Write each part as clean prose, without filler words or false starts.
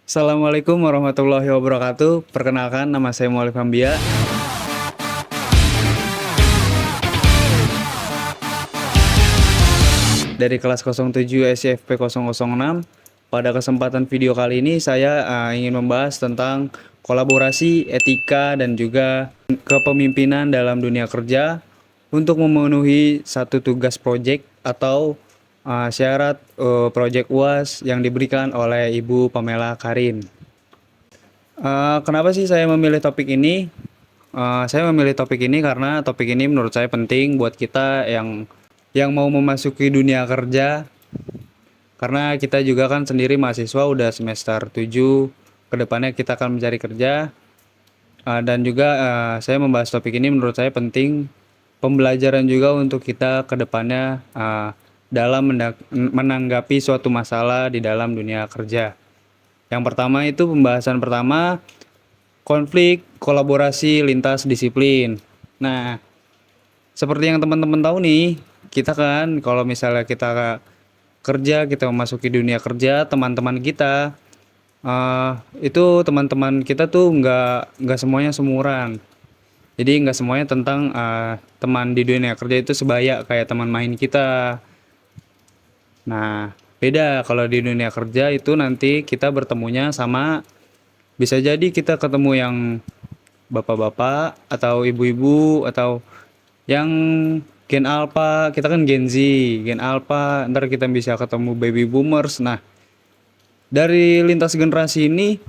Assalamualaikum warahmatullahi wabarakatuh. Perkenalkan, nama saya Mualif Hambia dari kelas 07 SCFP 006. Pada kesempatan video kali ini saya ingin membahas tentang kolaborasi, etika, dan juga kepemimpinan dalam dunia kerja untuk memenuhi satu tugas proyek atau syarat proyek UAS yang diberikan oleh Ibu Pamela Karin. Kenapa sih saya memilih topik ini? Saya memilih topik ini karena topik ini menurut saya penting buat kita yang mau memasuki dunia kerja. Karena kita juga kan sendiri mahasiswa udah semester 7, kedepannya kita akan mencari kerja. Dan juga saya membahas topik ini menurut saya penting pembelajaran juga untuk kita kedepannya dalam menanggapi suatu masalah di dalam dunia kerja. Yang pertama itu pembahasan pertama, konflik kolaborasi lintas disiplin. Nah, seperti yang teman-teman tahu nih, kita kan kalau misalnya kita kerja, kita memasuki dunia kerja, teman-teman kita itu teman-teman kita tuh nggak semuanya seumuran. Jadi nggak semuanya tentang teman di dunia kerja itu sebaya kayak teman main kita. Nah, beda kalau di dunia kerja itu nanti kita bertemunya sama, bisa jadi kita ketemu yang bapak-bapak atau ibu-ibu atau yang Gen Alpha, kita kan Gen Z, Gen Alpha, ntar kita bisa ketemu baby boomers. Nah, dari lintas generasi ini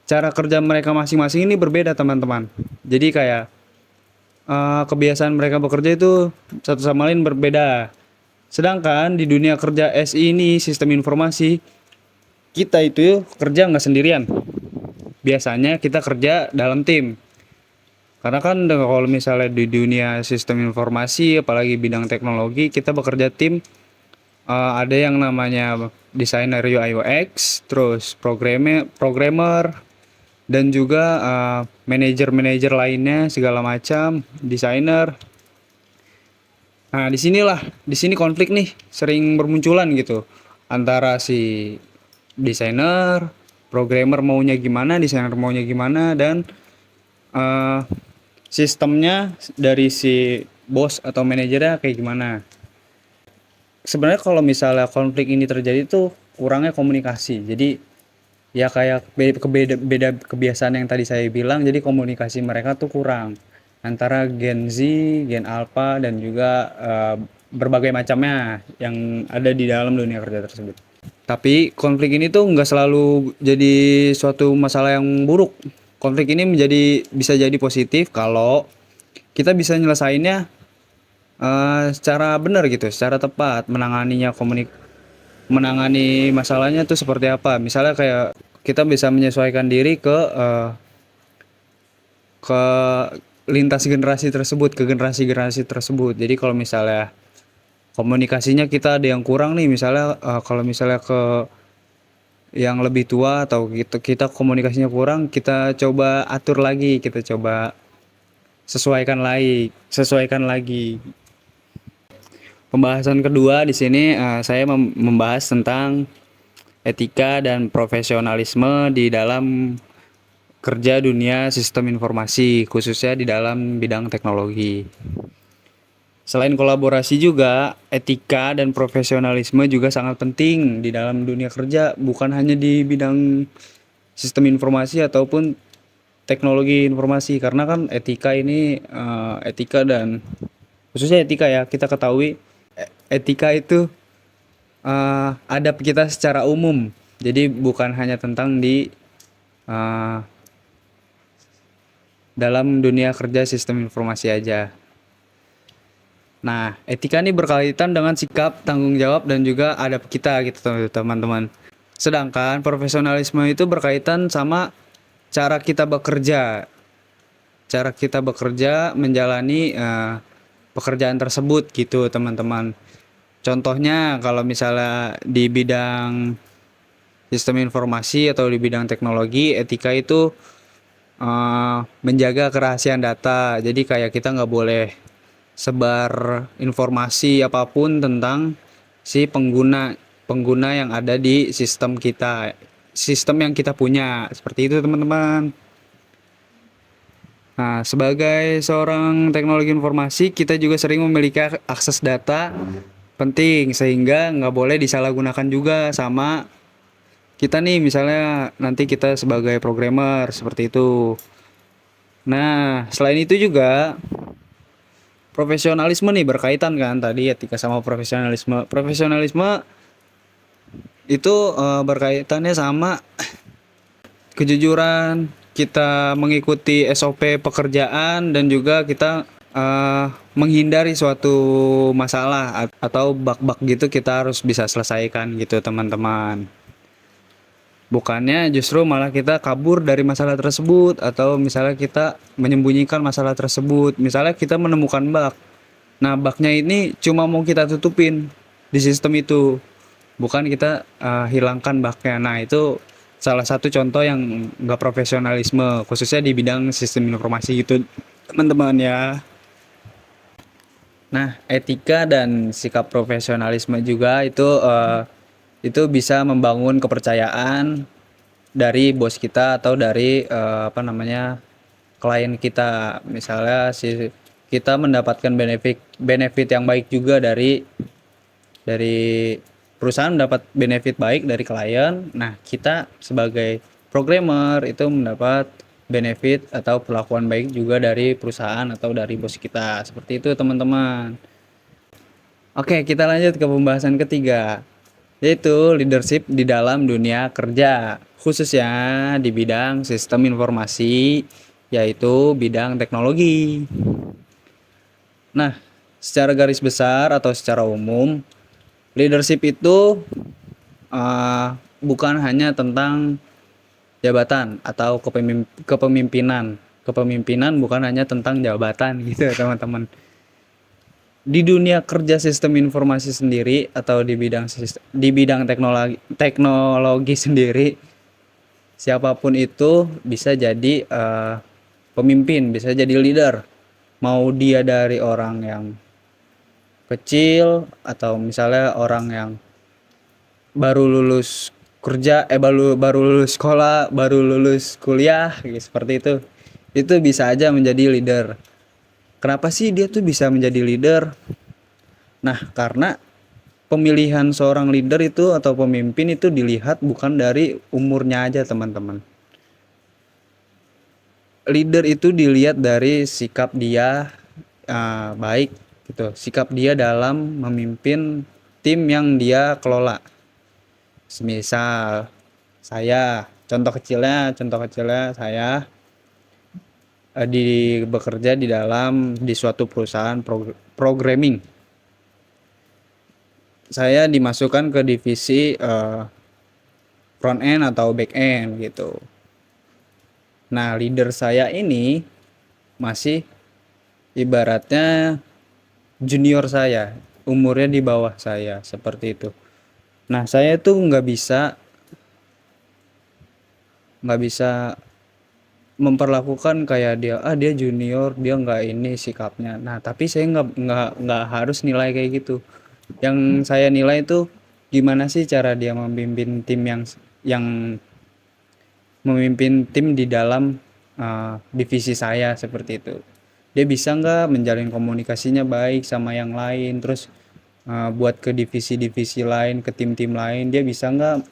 cara kerja mereka masing-masing ini berbeda teman-teman. Jadi kayak kebiasaan mereka bekerja itu satu sama lain berbeda. Sedangkan di dunia kerja SI ini, sistem informasi, kita itu kerja nggak sendirian. Biasanya kita kerja dalam tim. Karena kan kalau misalnya di dunia sistem informasi, apalagi bidang teknologi, kita bekerja tim. Ada yang namanya desainer UI UX, terus programmer, dan juga manajer-manajer lainnya segala macam, desainer. Nah, di sini konflik nih sering bermunculan gitu antara si desainer, programmer maunya gimana, desainer maunya gimana, dan eh, sistemnya dari si bos atau manajernya kayak gimana. Sebenarnya kalau misalnya konflik ini terjadi tuh kurangnya komunikasi. Jadi ya kayak beda kebiasaan yang tadi saya bilang, jadi komunikasi mereka tuh kurang antara Gen Z, Gen Alpha, dan juga berbagai macamnya yang ada di dalam dunia kerja tersebut. Tapi konflik ini tuh nggak selalu jadi suatu masalah yang buruk. Konflik ini bisa jadi positif kalau kita bisa nyelesainnya secara benar gitu, secara tepat, menangani masalahnya tuh seperti apa. Misalnya kayak kita bisa menyesuaikan diri ke lintas generasi tersebut, ke generasi-generasi tersebut. Jadi kalau misalnya komunikasinya kita ada yang kurang nih, misalnya kalau misalnya ke yang lebih tua atau kita komunikasinya kurang, kita coba atur lagi, kita coba sesuaikan lagi. Pembahasan kedua di sini saya membahas tentang etika dan profesionalisme di dalam kerja dunia sistem informasi, khususnya di dalam bidang teknologi. Selain kolaborasi juga, etika dan profesionalisme juga sangat penting di dalam dunia kerja, bukan hanya di bidang sistem informasi ataupun teknologi informasi, karena kan etika ini etika dan khususnya etika ya, kita ketahui etika itu adab kita secara umum. Jadi bukan hanya tentang di dalam dunia kerja sistem informasi aja. Nah, etika ini berkaitan dengan sikap, tanggung jawab, dan juga adab kita gitu teman-teman. Sedangkan profesionalisme itu berkaitan sama cara kita bekerja. Cara kita bekerja menjalani pekerjaan tersebut gitu teman-teman. Contohnya kalau misalnya di bidang sistem informasi atau di bidang teknologi, etika itu menjaga kerahasiaan data. Jadi kayak kita nggak boleh sebar informasi apapun tentang si pengguna yang ada di sistem kita. sistem yang kita punya. Seperti itu teman-teman. Nah, sebagai seorang teknologi informasi, kita juga sering memiliki akses data penting sehingga nggak boleh disalahgunakan juga sama kita nih, misalnya nanti kita sebagai programmer seperti itu. Nah, selain itu juga profesionalisme nih berkaitan kan tadi etika sama profesionalisme. Profesionalisme itu berkaitannya sama kejujuran, kita mengikuti SOP pekerjaan dan juga kita menghindari suatu masalah atau bug-bug gitu kita harus bisa selesaikan gitu teman-teman. Bukannya justru malah kita kabur dari masalah tersebut atau misalnya kita menyembunyikan masalah tersebut. Misalnya kita menemukan bug. Nah, bugnya ini cuma mau kita tutupin di sistem itu. Bukan kita hilangkan bugnya. Nah, itu salah satu contoh yang nggak profesionalisme, khususnya di bidang sistem informasi gitu, teman-teman ya. Nah, etika dan sikap profesionalisme juga itu bisa membangun kepercayaan dari bos kita atau dari apa namanya klien kita. Misalnya kita mendapatkan benefit benefit yang baik juga dari perusahaan, mendapat benefit baik dari klien. Nah, kita sebagai programmer itu mendapat benefit atau perlakuan baik juga dari perusahaan atau dari bos kita. Seperti itu, teman-teman. Oke, kita lanjut ke pembahasan ketiga, yaitu leadership di dalam dunia kerja, khususnya di bidang sistem informasi, yaitu bidang teknologi. Nah, secara garis besar atau secara umum, leadership itu bukan hanya tentang jabatan atau kepemimpinan. Kepemimpinan bukan hanya tentang jabatan gitu teman-teman. Di dunia kerja sistem informasi sendiri atau di bidang teknologi sendiri, siapapun itu bisa jadi pemimpin, bisa jadi leader. Mau dia dari orang yang kecil atau misalnya orang yang baru lulus kerja, baru lulus sekolah, baru lulus kuliah gitu, seperti itu bisa aja menjadi leader. Kenapa sih dia tuh bisa menjadi leader? Nah, karena pemilihan seorang leader itu atau pemimpin itu dilihat bukan dari umurnya aja teman-teman. Leader itu dilihat dari sikap dia baik gitu, sikap dia dalam memimpin tim yang dia kelola. Semisal saya, contoh kecilnya saya bekerja di suatu perusahaan programming. Saya dimasukkan ke divisi front end atau back end gitu. Nah, leader saya ini masih ibaratnya junior saya, umurnya di bawah saya, seperti itu. Nah, saya tuh nggak bisa memperlakukan kayak dia junior, dia nggak ini sikapnya. Nah, tapi saya nggak harus nilai kayak gitu. Yang saya nilai itu gimana sih cara dia memimpin tim yang memimpin tim di dalam divisi saya, seperti itu. Dia bisa nggak menjalin komunikasinya baik sama yang lain, terus buat ke divisi-divisi lain, ke tim-tim lain, dia bisa nggak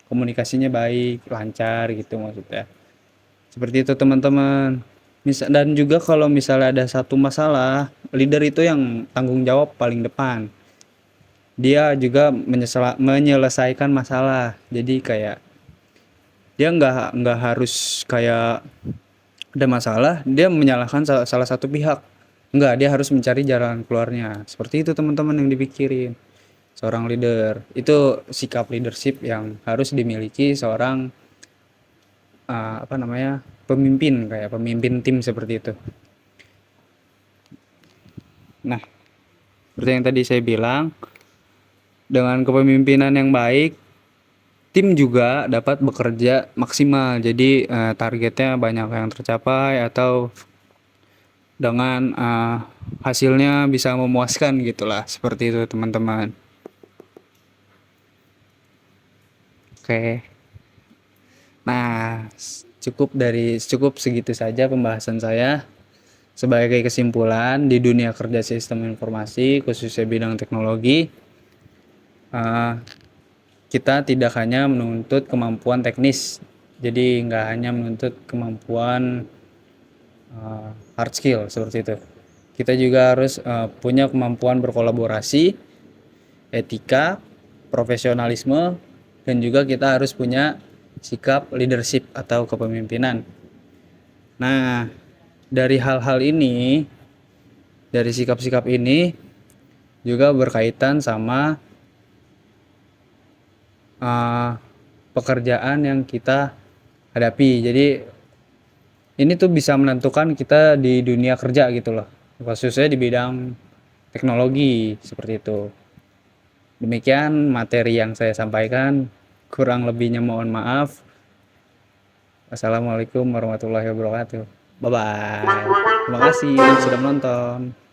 komunikasinya baik, lancar gitu maksudnya. Seperti itu teman-teman. Dan juga kalau misalnya ada satu masalah, leader itu yang tanggung jawab paling depan. Dia juga menyelesaikan masalah. Jadi kayak dia nggak harus kayak ada masalah dia menyalahkan salah satu pihak. Nggak, dia harus mencari jalan keluarnya. Seperti itu teman-teman yang dipikirin seorang leader. Itu sikap leadership yang harus dimiliki seorang apa namanya pemimpin, kayak pemimpin tim seperti itu. Nah, seperti yang tadi saya bilang, dengan kepemimpinan yang baik, tim juga dapat bekerja maksimal. Jadi targetnya banyak yang tercapai atau dengan hasilnya bisa memuaskan gitulah, seperti itu teman-teman. Oke. Nah, cukup segitu saja pembahasan saya. Sebagai kesimpulan, di dunia kerja sistem informasi, khususnya bidang teknologi, eh, kita tidak hanya menuntut kemampuan teknis, jadi nggak hanya menuntut kemampuan hard skill seperti itu. Kita juga harus punya kemampuan berkolaborasi, etika, profesionalisme, dan juga kita harus punya sikap leadership atau kepemimpinan. Nah, dari hal-hal ini, dari sikap-sikap ini juga berkaitan sama pekerjaan yang kita hadapi. Jadi ini tuh bisa menentukan kita di dunia kerja gitu loh, khususnya di bidang teknologi seperti itu. Demikian materi yang saya sampaikan, kurang lebihnya mohon maaf. Assalamualaikum warahmatullahi wabarakatuh. Bye bye. Terima kasih sudah menonton.